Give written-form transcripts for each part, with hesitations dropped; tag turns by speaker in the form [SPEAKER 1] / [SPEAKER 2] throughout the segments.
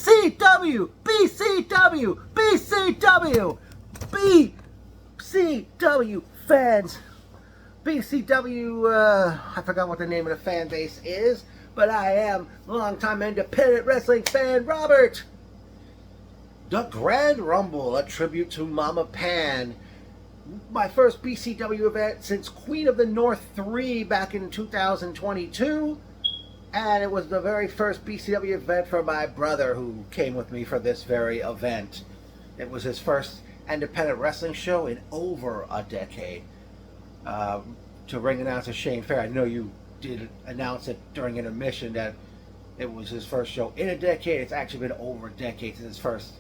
[SPEAKER 1] BCW, BCW, BCW, BCW fans. BCW, I forgot what the name of the fan base is, but I am longtime independent wrestling fan Robert. The Grand Rumble, a tribute to Mama Pan. My first BCW event since Queen of the North 3 back in 2022. And it was the very first BCW event for my brother who came with me for this very event. It was his first independent wrestling show in over a decade. To ring announcer Shane Fair, I know you did announce it during intermission that it was his first show in a decade. It's actually been over a decade since his first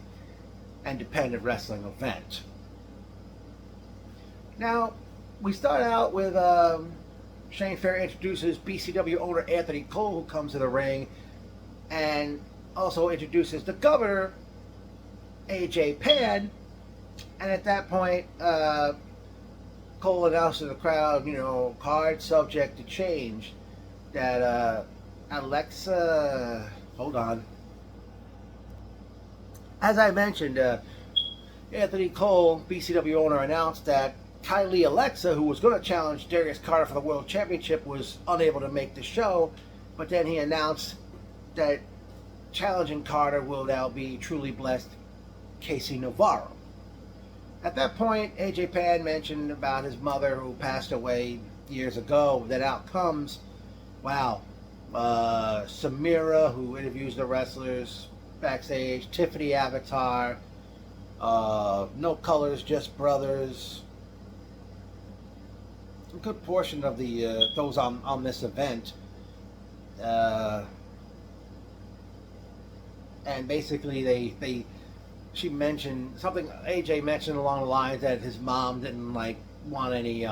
[SPEAKER 1] independent wrestling event. Now, we start out with Shane Fair introduces BCW owner Anthony Cole, who comes to the ring, and also introduces the governor, AJ Pan. And at that point, Cole announced to the crowd, card subject to change, that Alexa, hold on. As I mentioned, Anthony Cole, BCW owner, announced that Kylie Alexa, who was going to challenge Darius Carter for the World Championship, was unable to make the show, but then he announced that challenging Carter will now be Truly Blessed Casey Navarro. At that point, AJ Pan mentioned about his mother who passed away years ago. Then out comes, Samira, who interviews the wrestlers backstage, Tiffany Avatar, No Colors, Just Brothers. A good portion of the those on this event. And basically she mentioned something, AJ mentioned along the lines that his mom didn't want any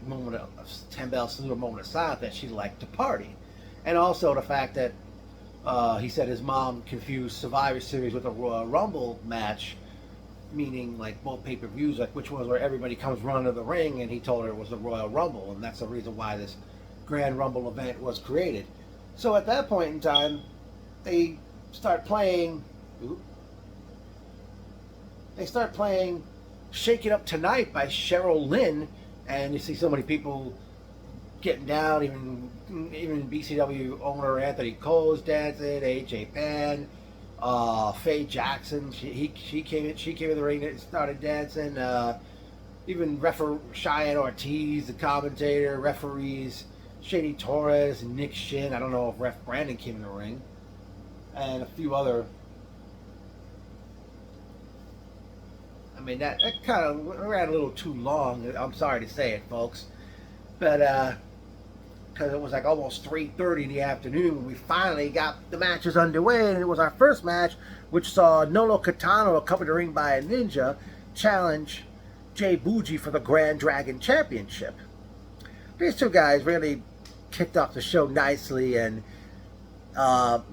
[SPEAKER 1] moment of 10 bell salute or moment of silence, that she liked to party. And also the fact that he said his mom confused Survivor Series with a Royal Rumble match, meaning both pay-per-views, which was where everybody comes running to the ring, and he told her it was the Royal Rumble, and that's the reason why this Grand Rumble event was created. So at that point in time, they start playing Shake It Up Tonight by Cheryl Lynn, and you see so many people getting down, even BCW owner Anthony Cole's dancing, AJ Pan, Faye Jackson, she came in the ring and started dancing, even Cheyenne Ortiz, the commentator, referees, Shady Torres, Nick Shin, I don't know if Ref Brandon came in the ring, and a few other. I mean, that kind of ran a little too long. I'm sorry to say it, folks, but because it was almost 3:30 in the afternoon when we finally got the matches underway, and it was our first match, which saw Nolo Catano, accompanied the ring by a ninja, challenge Jay Bougie for the Grand Dragon Championship. These two guys really kicked off the show nicely, and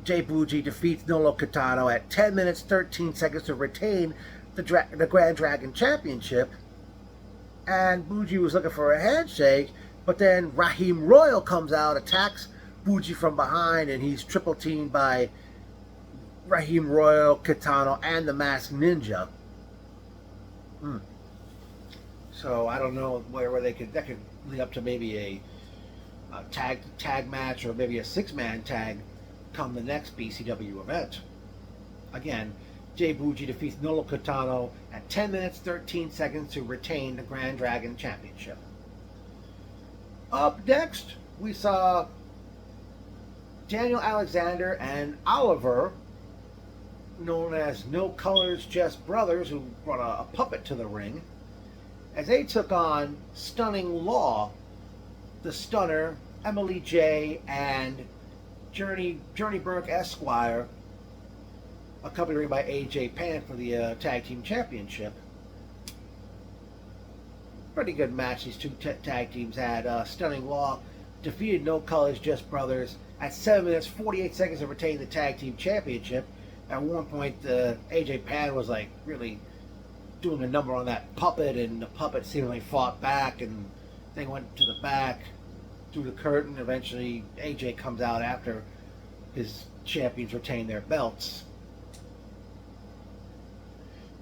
[SPEAKER 1] Jay Bougie defeats Nolo Catano at 10 minutes 13 seconds to retain the Grand Dragon Championship. And Bougie was looking for a handshake, but then Raheem Royal comes out, attacks Bougie from behind, and he's triple teamed by Raheem Royal, Catano, and the Masked Ninja. So I don't know where that could lead up to maybe a tag match, or maybe a 6-man tag come the next BCW event. Again, Jay Bougie defeats Nolo Catano at 10 minutes 13 seconds to retain the Grand Dragon Championship. Up next, we saw Daniel Alexander and Oliver, known as No Colors, Just Brothers, who brought a puppet to the ring, as they took on Stunning Law, the Stunner, Emily J, and Journey Burke Esquire, accompanied by AJ Pan for the Tag Team Championship. Pretty good match these two tag teams had. Stunning Law defeated No Colors, Just Brothers at 7 minutes 48 seconds to retain the Tag Team Championship. At one point, AJ Pan was really doing a number on that puppet, and the puppet seemingly fought back, and they went to the back through the curtain. Eventually, AJ comes out after his champions retain their belts.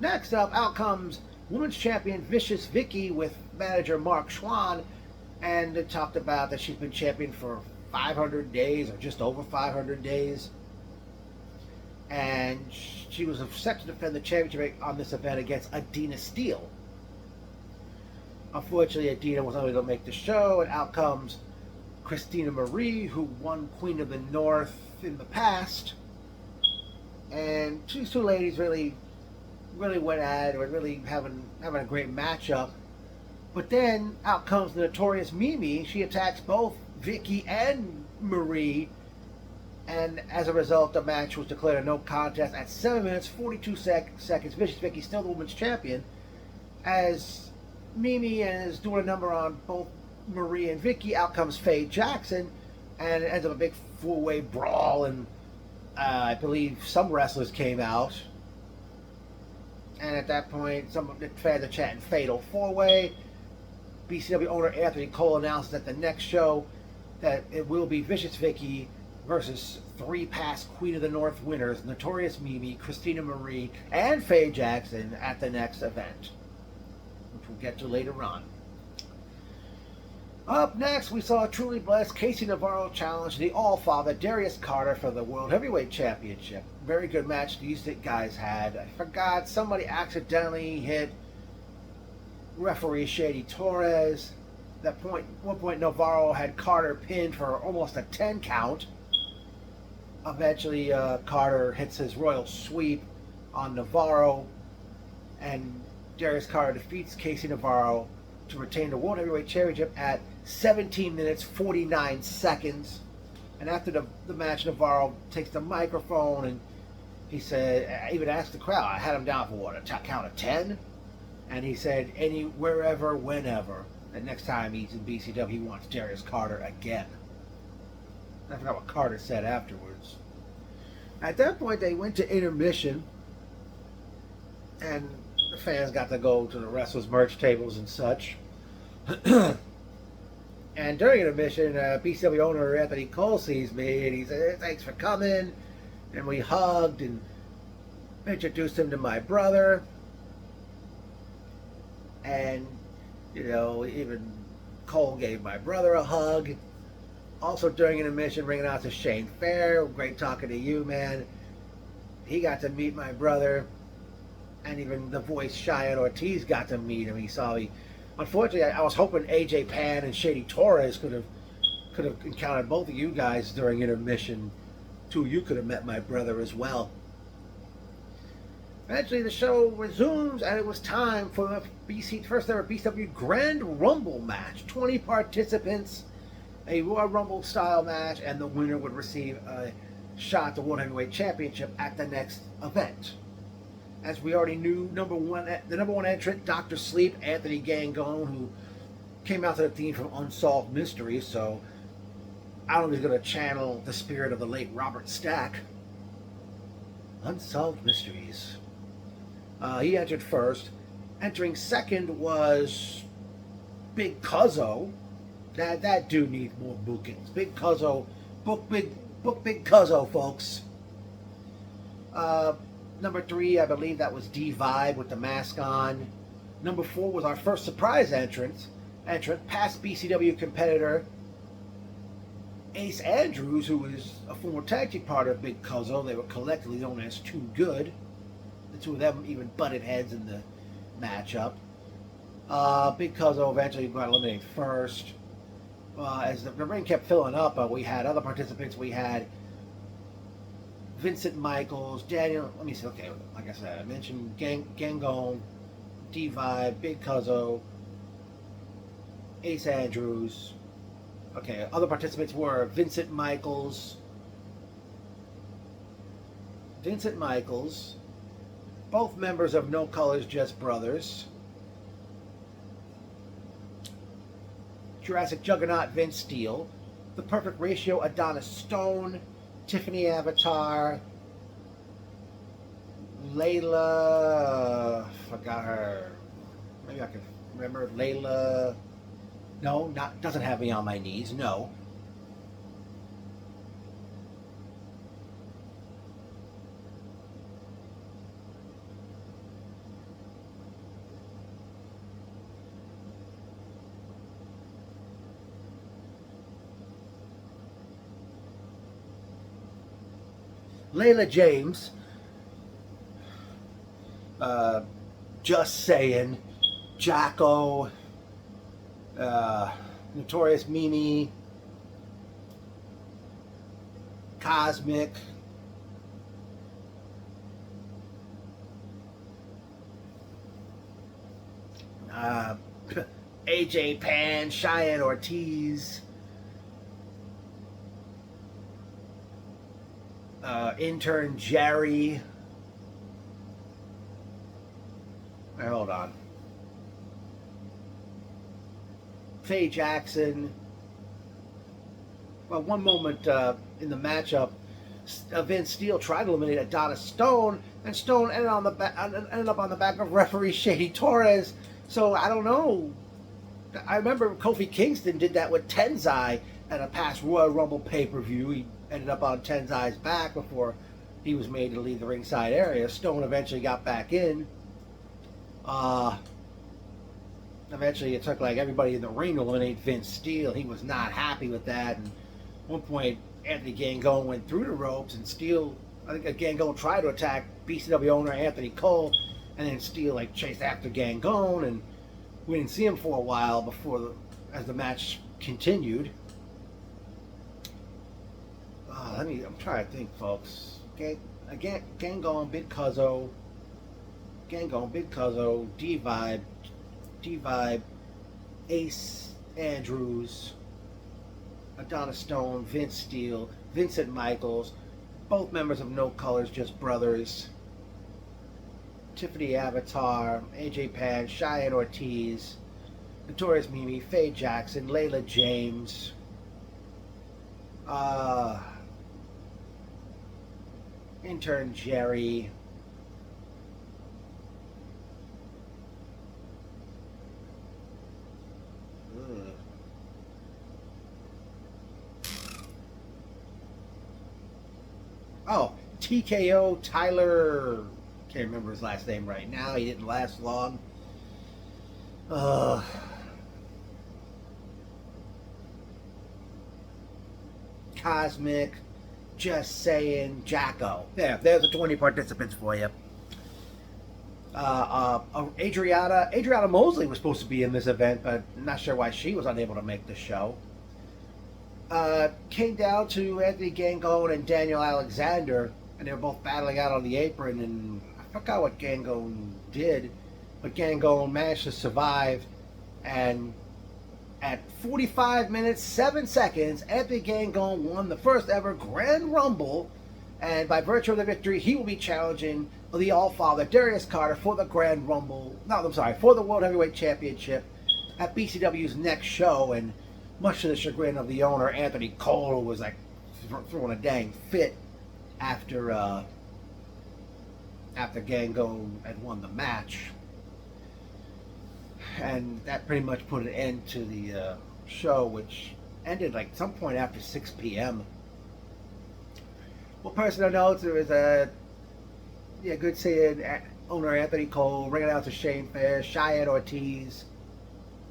[SPEAKER 1] Next up, out comes Women's Champion Vicious Vicky with manager Mark Schwann, and they talked about that she's been champion for 500 days or just over 500 days. And she was set to defend the championship on this event against Adina Steele. Unfortunately, Adina was unable to make the show, and out comes Christina Marie, who won Queen of the North in the past. And these two ladies really went at it, were really having a great matchup. But then out comes the notorious Mimi. She attacks both Vicky and Marie, and as a result, the match was declared a no contest at 7 minutes 42 seconds. Vicious Vicky still the women's champion, as Mimi is doing a number on both Marie and Vicky. Out comes Faye Jackson, and it ends up a big four-way brawl, and I believe some wrestlers came out. And at that point, some of the fans are chanting Fatal 4-Way. BCW owner Anthony Cole announces at the next show that it will be Vicious Vicky versus 3 past Queen of the North winners, Notorious Mimi, Christina Marie, and Faye Jackson at the next event, which we'll get to later on. Up next, we saw a truly blessed Casey Navarro challenge the All-Father Darius Carter for the World Heavyweight Championship. Very good match these guys had. I forgot, somebody accidentally hit referee Shady Torres. At one point, Navarro had Carter pinned for almost a 10 count. Eventually, Carter hits his royal sweep on Navarro, and Darius Carter defeats Casey Navarro to retain the World Heavyweight Championship at 17 minutes 49 seconds. And after the match, Navarro takes the microphone and he said, I even asked the crowd, I had him down for what, a count of 10? And he said, wherever, whenever. And next time he's in BCW, he wants Darius Carter again. I forgot what Carter said afterwards. At that point, they went to intermission, and the fans got to go to the wrestlers' merch tables and such. And during intermission, BCW owner Anthony Cole sees me, and he said, thanks for coming. And we hugged and introduced him to my brother. And, even Cole gave my brother a hug. Also during intermission, ringing out to Shane Fair. Great talking to you, man. He got to meet my brother. And even the voice Cheyenne Ortiz got to meet him. He saw me. Unfortunately, I was hoping AJ Pan and Shady Torres could have encountered both of you guys during intermission. Two of you could have met my brother as well. Eventually, the show resumes, and it was time for the first ever BCW Grand Rumble match. 20 participants, a Royal Rumble style match, and the winner would receive a shot at the World Heavyweight Championship at the next event. As we already knew, the number one entrant, Dr. Sleep, Anthony Gangone, who came out to the theme from Unsolved Mysteries, so I don't know if he's going to channel the spirit of the late Robert Stack. Unsolved Mysteries. He entered first. Entering second was Big Cuzzo. That dude needs more bookings. Big Cuzzo. Book Big Cuzzo, folks. Number 3, I believe that was D-Vibe with the mask on. Number 4 was our first surprise entrant, past BCW competitor Ace Andrews, who is a former tag team partner of Big Cuzzo. They were collectively known as Too Good. The two of them even butted heads in the matchup. Big Cuzzo eventually got eliminated first. As the ring kept filling up, we had other participants. We had Vincent Michaels, Daniel, let me see, okay, like I said, I mentioned Gangone, D-Vibe, Big Cuzzo, Ace Andrews. Okay, other participants were Vincent Michaels, both members of No Colors, Just Brothers, Jurassic Juggernaut, Vince Steele, The Perfect Ratio, Adonis Stone, Tiffany Avatar, Layla, forgot her. Maybe I can remember Layla. No, doesn't have me on my knees. No. Layla James, uh, Just Saying, Jacko, Notorious Mimi, Cosmic, uh, AJ Pan, Cheyenne Ortiz, intern Jerry. Wait, hold on. Faye Jackson. Well, one moment in the matchup, Vince Steele tried to eliminate Adonis Stone, and Stone ended up on the back of referee Shady Torres. So I don't know. I remember Kofi Kingston did that with Tenzai at a past Royal Rumble pay-per-view. He ended up on Tenzai's back before he was made to leave the ringside area. Stone eventually got back in. Eventually it took like everybody in the ring to eliminate Vince Steele. He was not happy with that. And at one point, Anthony Gangone went through the ropes, and Steele, I think Gangone tried to attack BCW owner Anthony Cole, and then Steele like chased after Gangone, and we didn't see him for a while as the match continued. I'm trying to think, folks. Gangone, Big Cuzzo, D-Vibe, Ace Andrews, Adonis Stone, Vince Steele, Vincent Michaels, both members of No Colors, Just Brothers, Tiffany Avatar, AJ Pan, Cheyenne Ortiz, Notorious Mimi, Faye Jackson, Layla James, intern Jerry, TKO Tyler, can't remember his last name right now. He didn't last long. Cosmic, Just Saying, Jacko. There's the 20 participants for you. Adriana Mosley was supposed to be in this event, but I'm not sure why she was unable to make the show. Came down to Anthony Gangone and Daniel Alexander, and they were both battling out on the apron, and I forgot what Gangone did, but Gangone managed to survive, and at 45 minutes, 7 seconds, Anthony Gangone won the first ever Grand Rumble, and by virtue of the victory, he will be challenging the All-Father, Darius Carter, for the Grand Rumble, for the World Heavyweight Championship at BCW's next show, and much to the chagrin of the owner, Anthony Cole, was like throwing a dang fit after Gangone had won the match. And that pretty much put an end to the show, which ended like some point after 6 p.m. Well, personal notes, there was good seeing owner Anthony Cole, ring announcer Shane Fair, Cheyenne Ortiz.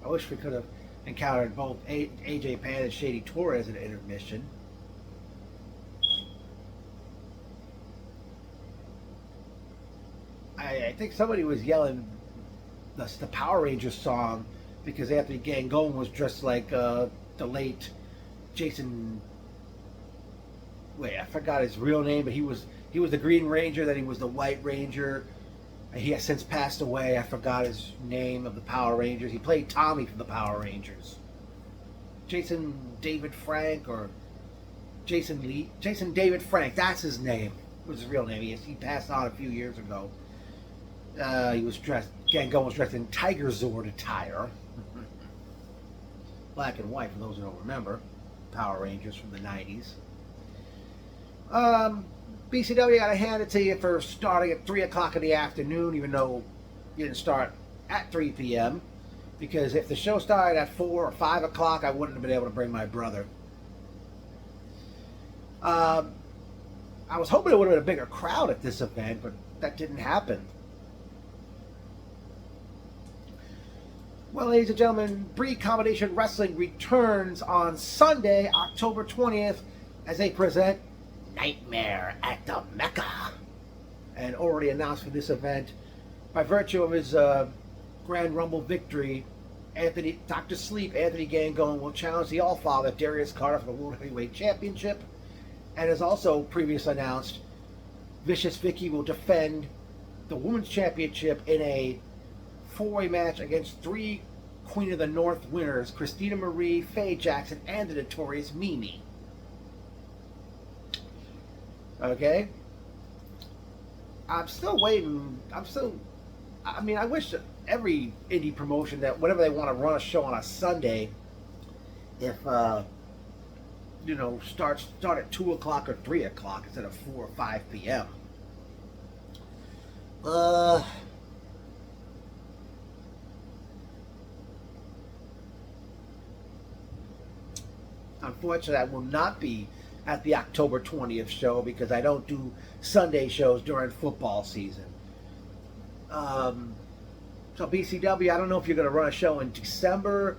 [SPEAKER 1] I wish we could have encountered both AJ Pan and Shady Torres at an intermission. I think somebody was yelling the Power Rangers song because Anthony Gangone was dressed like the late Jason. Wait, I forgot his real name, but he was the Green Ranger, then he was the White Ranger. He has since passed away. I forgot his name of the Power Rangers. He played Tommy from the Power Rangers. Jason David Frank or Jason David Frank. That's his name. It was his real name. He passed on a few years ago. Gangone was dressed in Tiger Zord attire. Black and white, for those who don't remember. Power Rangers from the 90s. BCW, got to hand it to you for starting at 3 o'clock in the afternoon, even though you didn't start at 3 p.m. Because if the show started at 4 or 5 o'clock, I wouldn't have been able to bring my brother. I was hoping it would have been a bigger crowd at this event, but that didn't happen. Well, ladies and gentlemen, Breed Combination Wrestling returns on Sunday, October 20th, as they present Nightmare at the Mecca. And already announced for this event, by virtue of his Grand Rumble victory, Dr. Sleep, Anthony Gangone will challenge the Allfather, Darius Carter, for the World Heavyweight Championship. And as also previously announced, Vicious Vicky will defend the Women's Championship in a four-way match against three Queen of the North winners, Christina Marie, Faye Jackson, and the notorious Mimi. Okay? I'm still waiting. I mean, I wish every indie promotion that whenever they want to run a show on a Sunday, if, start at 2 o'clock or 3 o'clock instead of 4 or 5 p.m. Unfortunately, I will not be at the October 20th show because I don't do Sunday shows during football season. So BCW, I don't know if you're going to run a show in December.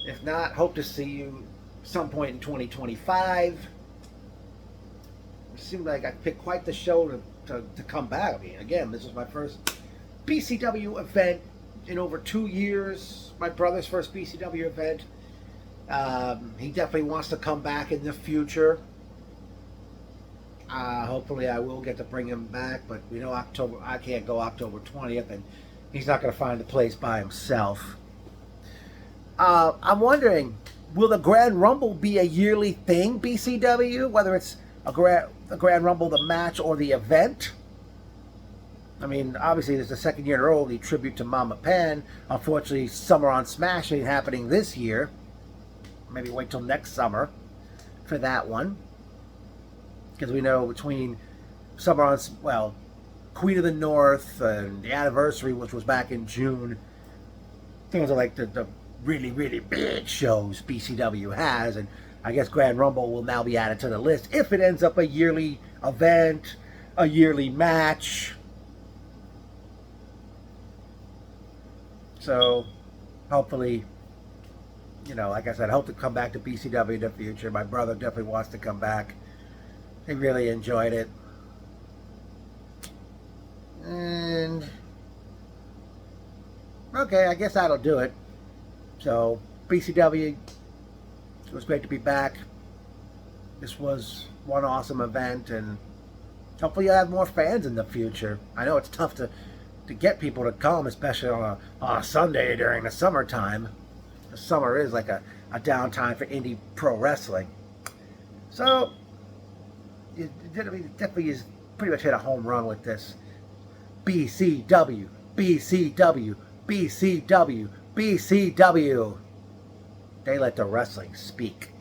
[SPEAKER 1] If not, hope to see you some point in 2025. It seemed like I picked quite the show to come back. I mean, again, this is my first BCW event in over 2 years. My brother's first BCW event. He definitely wants to come back in the future. Hopefully I will get to bring him back, but I can't go October 20th, and he's not going to find the place by himself. I'm wondering, will the Grand Rumble be a yearly thing, BCW? Whether it's the Grand Rumble, the match, or the event? I mean, obviously, there's the second year in a row, the tribute to Mama Pan. Unfortunately, Summer on Smash ain't happening this year. Maybe wait till next summer for that one. Because we know between Queen of the North and the anniversary, which was back in June, those are like the really, really big shows BCW has. And I guess Grand Rumble will now be added to the list if it ends up a yearly event, a yearly match. So, hopefully, like I said, I hope to come back to BCW in the future. My brother definitely wants to come back. He really enjoyed it. And, okay, I guess that'll do it. So, BCW, it was great to be back. This was one awesome event, and hopefully you'll have more fans in the future. I know it's tough to get people to come, especially on a Sunday during the summertime. The summer is like a downtime for indie pro wrestling. So, it definitely is pretty much hit a home run with this. BCW, BCW, BCW, BCW. They let the wrestling speak.